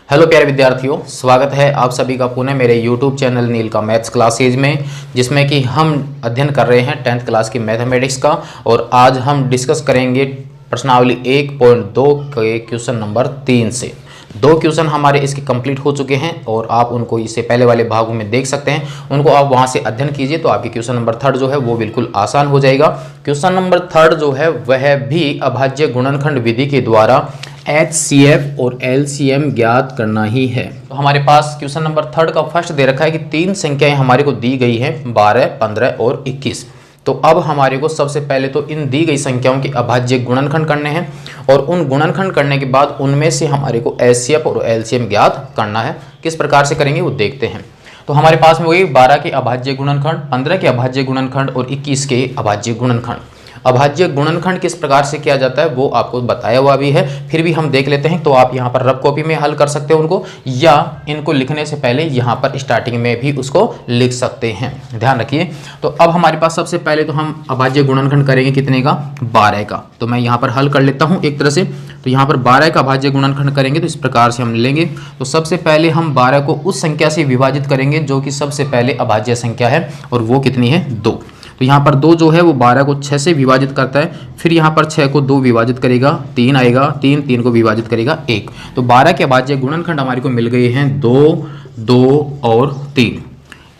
Hello प्यारे विद्यार्थियों, स्वागत है आप सभी का पुनः मेरे YouTube चैनल नील का मैथ्स क्लासेज में, जिसमें कि हम अध्ययन कर रहे हैं 10th क्लास की मैथमेटिक्स का। और आज हम डिस्कस करेंगे प्रश्नावली 1.2 के क्वेश्चन नंबर 3 से। 2 क्वेश्चन हमारे इसके कंप्लीट हो चुके हैं और आप उनको इससे पहले वाले भागों में देख सकते हैं। उनको आप वहां से अध्ययन कीजिए तो आपकी क्वेश्चन नंबर 3 जो है वो बिल्कुल आसान हो जाएगा। क्वेश्चन नंबर 3 जो है वह भी अभाज्य गुणनखंड विधि के द्वारा HCF और LCM ज्ञात करना ही है। तो हमारे पास क्वेश्चन नंबर 3 का फर्स्ट दे रखा है कि 3 संख्याएं हमारे को दी गई हैं 12, 15 और 21। तो अब हमारे को सबसे पहले तो इन दी गई संख्याओं के अभाज्य गुणनखंड करने हैं और उन गुणनखंड करने के बाद उनमें से हमारे को HCF और LCM ज्ञात करना है। किस प्रकार से करेंगे वो देखते हैं। तो हमारे पास में वही 12 के अभाज्य गुणनखंड, 15 के अभाज्य गुणनखंड और 21 के अभाज्य गुणनखंड। अभाज्य गुणनखंड किस प्रकार से किया जाता है वो आपको बताया हुआ भी है, फिर भी हम देख लेते हैं। तो आप यहाँ पर रफ कॉपी में हल कर सकते हो उनको, या इनको लिखने से पहले यहाँ पर स्टार्टिंग में भी उसको लिख सकते हैं। ध्यान रखिए। तो अब हमारे पास सबसे पहले तो हम अभाज्य गुणनखंड करेंगे कितने का, 12 का। तो मैं यहाँ पर हल कर लेता हूँ एक तरह से। तो यहाँ पर 12 का अभाज्य गुणनखंड करेंगे तो इस प्रकार से हम लेंगे। तो सबसे पहले हम 12 को उस संख्या से विभाजित करेंगे जो कि सबसे पहले अभाज्य संख्या है, और वो कितनी है, 2। तो यहाँ पर 2 जो है वो 12 को 6 से विभाजित करता है, फिर यहाँ पर 6 को 2 विभाजित करेगा, 3 आएगा, 3 को विभाजित करेगा 1। तो 12 के अभाज्य गुणनखंड हमारे को मिल गए हैं 2, 2 और 3।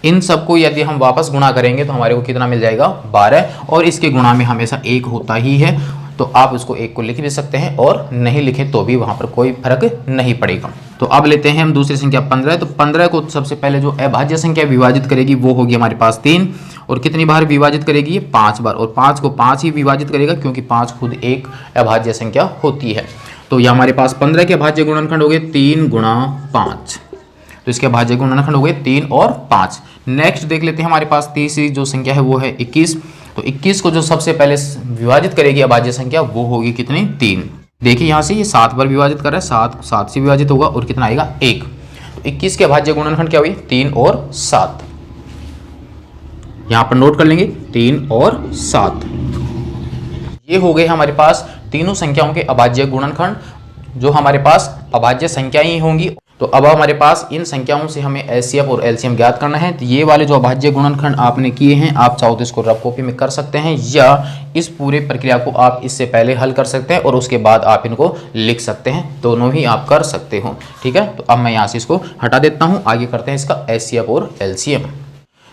इन सबको यदि हम वापस गुणा करेंगे तो हमारे को कितना मिल जाएगा, 12। और इसके गुणा में हमेशा 1 होता ही है, तो आप उसको 1 को लिख भी सकते हैं और नहीं लिखें तो भी वहाँ पर कोई फर्क नहीं पड़ेगा। तो अब लेते हैं हम दूसरी संख्या 15। तो 15 को सबसे पहले जो अभाज्य संख्या विभाजित करेगी वो होगी हमारे पास 3, और कितनी बार विभाजित करेगी, ये 5 बार। और 5 को 5 ही विभाजित करेगा क्योंकि 5 खुद एक अभाज्य संख्या होती है। तो ये हमारे पास 15 के अभाज्य गुणनखंड हो गए 3 गुणा 5। तो इसके अभाज्य गुणनखंड हो गए 3 और 5। नेक्स्ट देख लेते हैं, हमारे पास तीसरी जो संख्या है वो है 21। तो 21 को जो सबसे पहले विभाजित करेगी अभाज्य संख्या वो होगी कितनी, 3। देखिए यहाँ से ये 7 बार विभाजित कर रहा है, 7 से विभाजित होगा और कितना आएगा, 1। तो 21 के अभाज्य गुणनखंड क्या हुई, 3 और 7। यहाँ पर नोट कर लेंगे 3 और 7। ये हो गए हमारे पास तीनों संख्याओं के अभाज्य गुणनखंड, जो हमारे पास अभाज्य संख्याएं ही होंगी। तो अब हमारे पास इन संख्याओं से हमें HCF और LCM ज्ञात करना है। तो ये वाले जो अभाज्य गुणनखंड आपने किए हैं, आप चाहो तो इसको रफ कॉपी में कर सकते हैं, या इस पूरे प्रक्रिया को आप इससे पहले हल कर सकते हैं और उसके बाद आप इनको लिख सकते हैं। दोनों ही आप कर सकते हो, ठीक है। तो अब मैं यहाँ से इसको हटा देता हूँ, आगे करते हैं इसका HCF और LCM।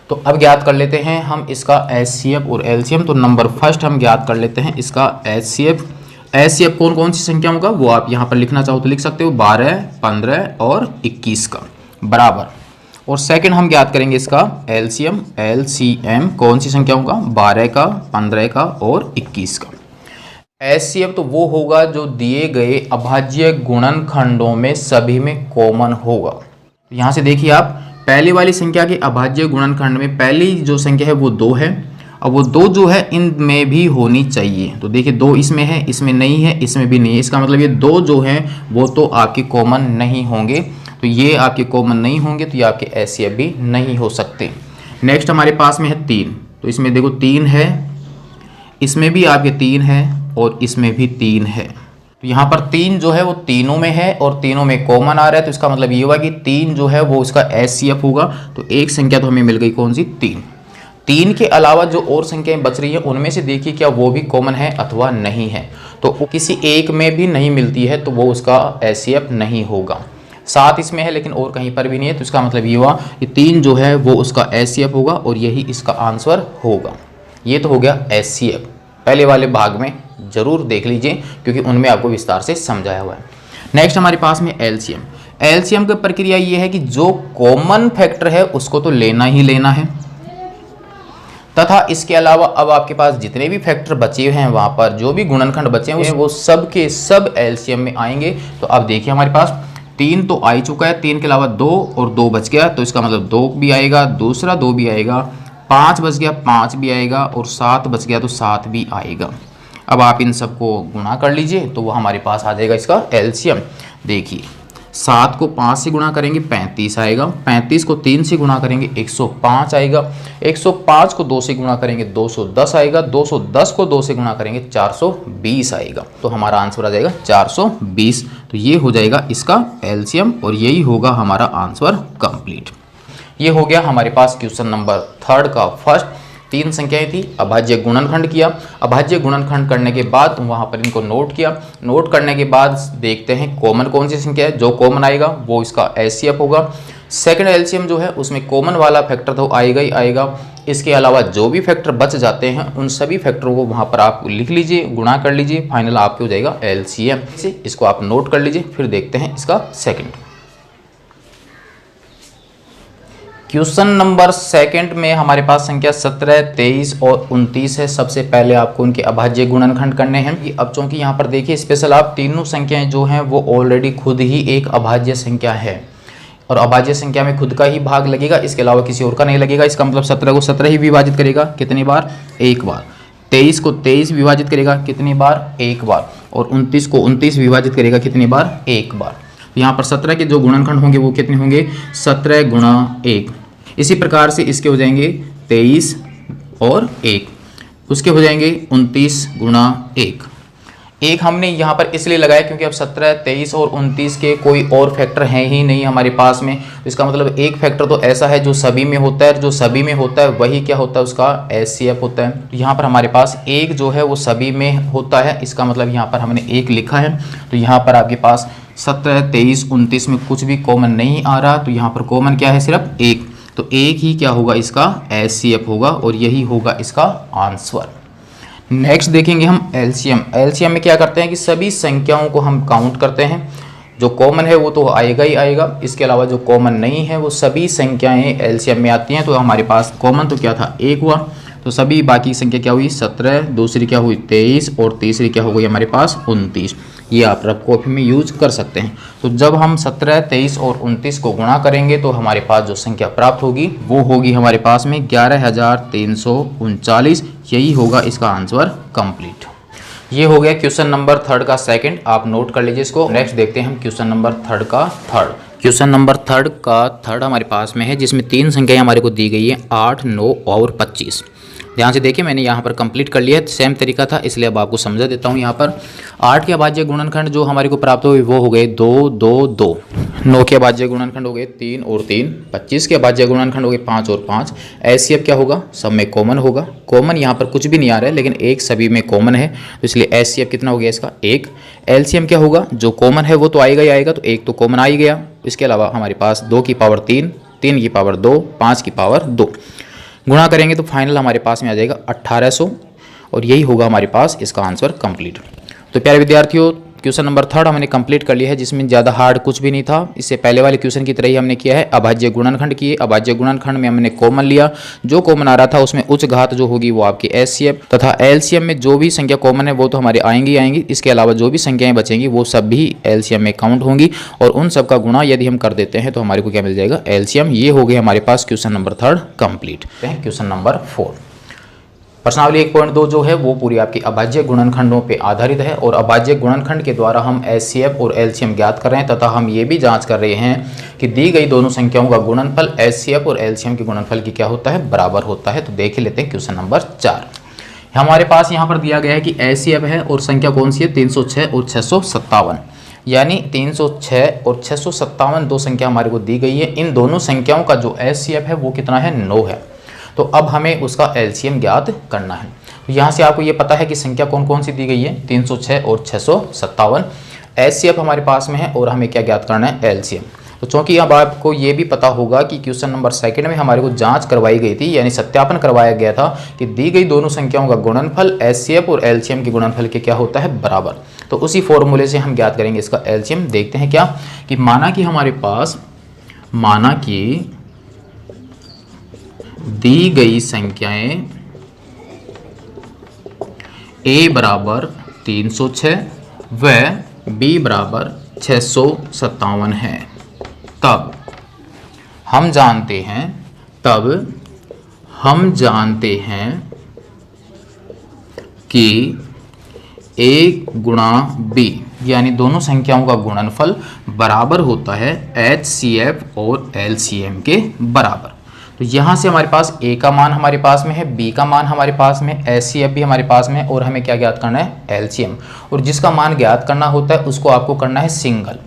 तो अब ज्ञात कर लेते हैं हम इसका HCF और LCM। तो नंबर फर्स्ट हम ज्ञात कर लेते हैं इसका HCF। HCF कौन कौन सी संख्याओं का, वो आप यहाँ पर लिखना चाहो तो लिख सकते हो, 12, 15 और 21 का बराबर। और सेकंड हम ज्ञात करेंगे इसका LCM कौन सी संख्याओं का, 12 का, 15 का और 21 का। HCF तो वो होगा जो दिए गए अभाज्य गुणनखंडों में सभी में कॉमन होगा। यहाँ से देखिए आप, पहली वाली संख्या के अभाज्य गुणनखंड में पहली जो संख्या है वो 2 है, और वो 2 जो है इनमें भी होनी चाहिए। तो देखिए 2 इसमें है, इसमें नहीं है, इसमें भी नहीं है। इसका मतलब ये 2 जो हैं वो तो आपके कॉमन नहीं होंगे। तो ये आपके कॉमन नहीं होंगे तो ये आपके HCF भी नहीं हो सकते। नेक्स्ट हमारे पास में है 3। तो इसमें देखो 3 है, इसमें भी आपके 3 है और इसमें भी 3 है। तो यहाँ पर 3 जो है वो तीनों में है और तीनों में कॉमन आ रहा है। तो इसका मतलब ये हुआ कि 3 जो है वो उसका HCF होगा। तो एक संख्या तो हमें मिल गई, कौन सी, 3। 3 के अलावा जो और संख्याएं बच रही हैं उनमें से देखिए क्या वो भी कॉमन है अथवा नहीं है। तो किसी एक में भी नहीं मिलती है तो वो उसका HCF नहीं होगा। 7 इसमें है लेकिन और कहीं पर भी नहीं है। तो इसका मतलब ये हुआ कि 3 जो है वो उसका HCF होगा और यही इसका आंसर होगा। ये तो हो गया HCF। पहले वाले भाग में जरूर देख लीजिए क्योंकि उनमें आपको विस्तार से समझाया हुआ है। नेक्स्ट हमारे पास में LCM की प्रक्रिया ये है कि जो कॉमन फैक्टर है उसको तो लेना ही लेना है, तथा इसके अलावा अब आपके पास जितने भी फैक्टर बचे हैं, वहां पर जो भी गुणनखंड बचे हैं वो सब के सब LCM में आएंगे। तो अब देखिए हमारे पास 3 तो आ ही चुका है, 3 के अलावा 2 और 2 बच गया। तो इसका मतलब 2 भी आएगा, दूसरा 2 भी आएगा, 5 बच गया, 5 भी आएगा, और 7 बच गया तो 7 भी आएगा। अब आप इन सबको गुणा कर लीजिए तो वो हमारे पास आ जाएगा इसका LCM। देखिए 7 को 5 से गुणा करेंगे 35 आएगा, 35 को 3 से गुणा करेंगे 105 आएगा, 105 को 2 से गुणा करेंगे 210 आएगा, 210 को 2 से गुणा करेंगे 420 आएगा। तो हमारा आंसर आ जाएगा 420। तो ये हो जाएगा इसका एलसीएम और यही होगा हमारा आंसर कंप्लीट। ये हो गया हमारे पास क्वेश्चन नंबर 3 का फर्स्ट। 3 संख्याएं थी, अभाज्य गुणनखंड किया, अभाज्य गुणनखंड करने के बाद वहां पर इनको नोट किया, नोट करने के बाद देखते हैं कॉमन कौन सी संख्या है, जो कॉमन आएगा वो इसका एचसीएफ होगा। सेकंड एलसीएम जो है उसमें कॉमन वाला फैक्टर तो आएगा ही आएगा, इसके अलावा जो भी फैक्टर बच जाते हैं उन सभी फैक्टरों को वहां पर आप लिख लीजिए, गुणा कर लीजिए, फाइनल आपके हो जाएगा एलसीएम। इसको आप नोट कर लीजिए। फिर देखते हैं इसका सेकेंड क्वेश्चन नंबर सेकंड में हमारे पास संख्या 17, 23 और 29 है। सबसे पहले आपको उनके अभाज्य गुणनखंड करने हैं। अब चूंकि यहाँ पर देखिए स्पेशल आप तीनों संख्याएं जो हैं वो ऑलरेडी खुद ही एक अभाज्य संख्या है और अभाज्य संख्या में खुद का ही भाग लगेगा, इसके अलावा किसी और का नहीं लगेगा। इसका मतलब 17 को 17 ही विभाजित करेगा, कितनी बार? एक बार। 23 को 23 विभाजित करेगा, कितनी बार? एक बार। और 29 को 29 विभाजित करेगा, कितनी बार? एक बार। यहाँ पर 17 के जो गुणनखंड होंगे वो कितने होंगे? 17 गुणा 1। इसी प्रकार से इसके हो जाएंगे 23 और 1, उसके हो जाएंगे 29 गुणा 1। एक हमने यहाँ पर इसलिए लगाया क्योंकि अब 17, 23 और 29 के कोई और फैक्टर हैं ही नहीं हमारे पास में। इसका मतलब एक फैक्टर तो ऐसा है जो सभी में होता है, जो सभी में होता है वही क्या होता है? उसका एचसीएफ होता है। तो यहाँ पर हमारे पास एक जो है वो सभी में होता है, इसका मतलब यहाँ पर हमने एक लिखा है। तो यहाँ पर आपके पास 17, 23, 29 में कुछ भी कॉमन नहीं आ रहा, तो यहाँ पर कॉमन क्या है? सिर्फ एक। तो एक ही क्या होगा? इसका एचसीएफ होगा और यही होगा इसका आंसर। नेक्स्ट देखेंगे हम एलसीएम। एलसीएम में क्या करते हैं कि सभी संख्याओं को हम काउंट करते हैं, जो कॉमन है वो तो आएगा ही आएगा, इसके अलावा जो कॉमन नहीं है वो सभी संख्याएं एलसीएम में आती हैं। तो हमारे पास कॉमन तो क्या था? एक हुआ, तो सभी बाकी संख्या क्या हुई? 17, दूसरी क्या हुई? 23 और तीसरी क्या हो गई हमारे पास? 29। ये आप रफ कॉपी में यूज कर सकते हैं। तो जब हम 17, 23 और 29 को गुणा करेंगे तो हमारे पास जो संख्या प्राप्त होगी वो होगी हमारे पास में 11,339। यही होगा इसका आंसर कंप्लीट। ये हो गया क्वेश्चन नंबर 3 का सेकंड, आप नोट कर लीजिए इसको। नेक्स्ट देखते हैं हम क्वेश्चन नंबर 3 का थर्ड। क्वेश्चन नंबर 3 का थर्ड हमारे पास में है, जिसमें 3 संख्याएं हमारे को दी गई है, 8, 9 और 25। ध्यान से देखिए, मैंने यहाँ पर कंप्लीट कर लिया है, सेम तरीका था इसलिए अब आपको समझा देता हूँ। यहाँ पर 8 के अभाज्य गुणनखंड जो हमारे को प्राप्त हुए वो हो गए 2, 2, 2। 9 के अभाज्य गुणनखंड हो गए 3 और 3। 25 के अभाज्य गुणनखंड हो गए 5 और 5। एचसीएफ क्या होगा? सब में कॉमन होगा। कॉमन यहाँ पर कुछ भी नहीं आ रहा है, लेकिन एक सभी में कॉमन है, तो इसलिए एचसीएफ कितना हो गया इसका? 1। एलसीएम क्या होगा? जो कॉमन है वो तो आएगा ही आएगा, तो एक तो कॉमन आ ही गया। इसके अलावा हमारे पास 2 की पावर 3, 3 की पावर 2, 5 की पावर 2। गुणा करेंगे तो फाइनल हमारे पास में आ जाएगा 1800 और यही होगा हमारे पास इसका आंसर कंप्लीट। तो प्यारे विद्यार्थियों, क्वेश्चन नंबर 3 हमने कंप्लीट कर लिया है, जिसमें ज़्यादा हार्ड कुछ भी नहीं था। इससे पहले वाले क्वेश्चन की तरह ही हमने किया है, अभाज्य गुणनखंड किए। अभाज्य गुणनखंड में हमने कॉमन लिया, जो कॉमन आ रहा था उसमें उच्च घात जो होगी वो आपकी एचसीएफ तथा एलसीएम में जो भी संख्या कॉमन है वो तो हमारे आएंगी आएंगी, इसके अलावा जो भी संख्याएं बचेंगी वो सब भी एलसीएम में काउंट होंगी और उन सब का गुणा यदि हम कर देते हैं तो हमारे को क्या मिल जाएगा? एलसीएम। ये हो गए हमारे पास question number 3 complete. Question number 4, प्रश्नावली 1.2 जो है वो पूरी आपकी अभाज्य गुणनखंडों पे आधारित है और अभाज्य गुणनखंड के द्वारा हम एचसीएफ और एलसीएम ज्ञात कर रहे हैं तथा हम ये भी जांच कर रहे हैं कि दी गई दोनों संख्याओं का गुणनफल एचसीएफ और एलसीएम के गुणनफल की क्या होता है? बराबर होता है। तो देख लेते हैं क्वेश्चन नंबर 4। हमारे पास यहाँ पर दिया गया है कि एचसीएफ है और संख्या कौन सी है? 306 और 657, यानी 306 और 657 दो संख्या हमारे को दी गई है। इन दोनों संख्याओं का जो एचसीएफ है वो कितना है? 9 है। तो अब हमें उसका एलसीएम ज्ञात करना है। तो यहाँ से आपको ये पता है कि संख्या कौन कौन सी दी गई है? 306 और 657। एचसीएफ हमारे पास में है और हमें क्या ज्ञात करना है? एलसीएम। तो चूंकि अब आपको ये भी पता होगा कि क्वेश्चन नंबर 2 में हमारे को जांच करवाई गई थी, यानी सत्यापन करवाया गया था कि दी गई दोनों संख्याओं का गुणनफल एचसीएफ और एलसीएम के गुणनफल के क्या होता है? बराबर। तो उसी फॉर्मूले से हम ज्ञात करेंगे इसका एलसीएम। देखते हैं क्या कि माना कि हमारे पास दी गई संख्याएं a बराबर 306 व b बराबर 657 है, तब हम जानते हैं कि a गुणा b यानी दोनों संख्याओं का गुणनफल बराबर होता है HCF और LCM के बराबर। तो यहाँ से हमारे पास A का मान हमारे पास में है, B का मान हमारे पास में, HCF भी हमारे पास में, और हमें क्या ज्ञात करना है, LCM। और जिसका मान ज्ञात करना होता है उसको आपको करना है सिंगल।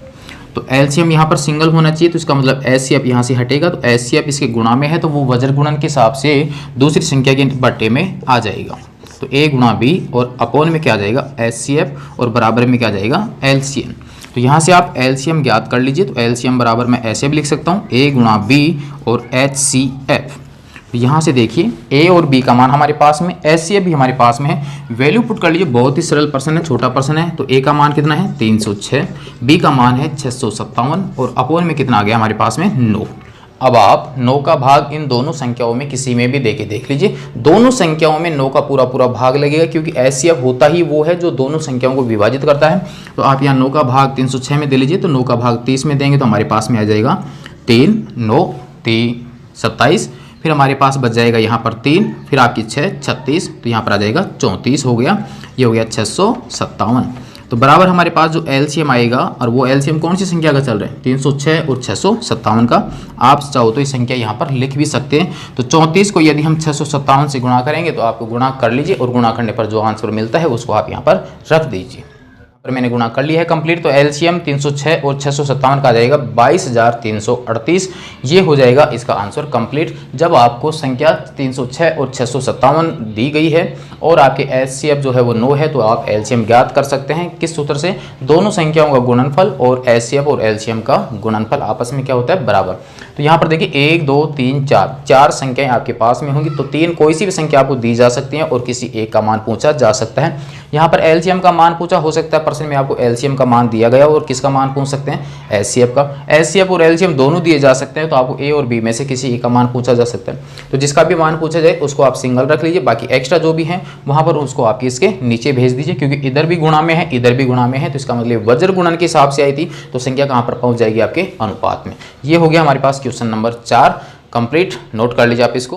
तो LCM यहाँ पर सिंगल होना चाहिए, तो इसका मतलब HCF यहाँ से हटेगा, तो HCF इसके गुणा में है तो वो वज्र गुणन के हिसाब से दूसरी संख्या के बट्टे में आ जाएगा। तो A गुणा B और अपॉन में क्या आ जाएगा, HCF, और बराबर में क्या आ जाएगा, LCM। तो यहाँ से आप LCM ज्ञात कर लीजिए। तो LCM बराबर मैं ऐसे भी लिख सकता हूँ, A गुणा B और HCF। तो यहाँ से देखिए A और B का मान हमारे पास में, HCF भी हमारे पास में है। वैल्यू पुट कर लीजिए, बहुत ही सरल प्रश्न है, छोटा प्रश्न है। तो A का मान कितना है, 306, B का मान है 657, और अपॉन में कितना आ गया हमारे पास में, 9। अब आप 9 का भाग इन दोनों संख्याओं में किसी में भी देके देख लीजिए, दोनों संख्याओं में 9 का पूरा पूरा भाग लगेगा, क्योंकि HCF होता ही वो है जो दोनों संख्याओं को विभाजित करता है। तो आप यहाँ 9 का भाग 306 में दे लीजिए, तो 9 का भाग 30 में देंगे तो हमारे पास में आ जाएगा 3, 9, 3, 27, फिर हमारे पास बच जाएगा यहाँ पर 3, फिर आपकी 6, 36, तो यहाँ पर आ जाएगा 34 हो गया, ये हो गया 657। तो बराबर हमारे पास जो LCM आएगा, और वो LCM कौन सी संख्या का चल रहा है, 306 और 657 का। आप चाहो तो ये संख्या यहाँ पर लिख भी सकते हैं। तो 34 को यदि हम 657 से गुणा करेंगे तो आपको गुणा कर लीजिए, और गुणा करने पर जो आंसर मिलता है उसको आप यहाँ पर रख दीजिए। पर मैंने गुणा कर लिया है कंप्लीट। तो LCM 306 और 657 का आ जाएगा 22,338। ये हो जाएगा इसका आंसर कंप्लीट। जब आपको संख्या 306 और 657 दी गई है और आपके HCF जो है वो 9 है, तो आप LCM ज्ञात कर सकते हैं। किस सूत्र से, दोनों संख्याओं का गुणनफल और HCF और LCM का गुणनफल आपस में क्या होता है, बराबर। तो यहाँ पर देखिए 1, 2, 3, 4 संख्याएं आपके पास में होंगी। तो 3 कोई सी भी संख्या आपको दी जा सकती है और किसी एक का मान पूछा जा सकता है। यहाँ पर LCM का मान पूछा हो सकता है, प्रश्न में आपको LCM का मान दिया गया और किसका मान पूछ सकते हैं, HCF का। HCF और LCM दोनों दिए जा सकते हैं, तो आपको A और B में से किसी एक का मान पूछा जा सकता है। तो जिसका भी मान पूछा जाए उसको आप सिंगल रख लीजिए, बाकी एक्स्ट्रा जो भी है वहां पर उसको आप इसके नीचे भेज दीजिए, क्योंकि इधर भी गुणा में है इधर भी गुणा में है, तो इसका मतलब वज्र गुणन के हिसाब से आई थी, तो संख्या कहां पर पहुंच जाएगी, आपके अनुपात में। ये हो गया हमारे पास क्वेश्चन नंबर 4 कंप्लीट। नोट कर लीजिए आप इसको।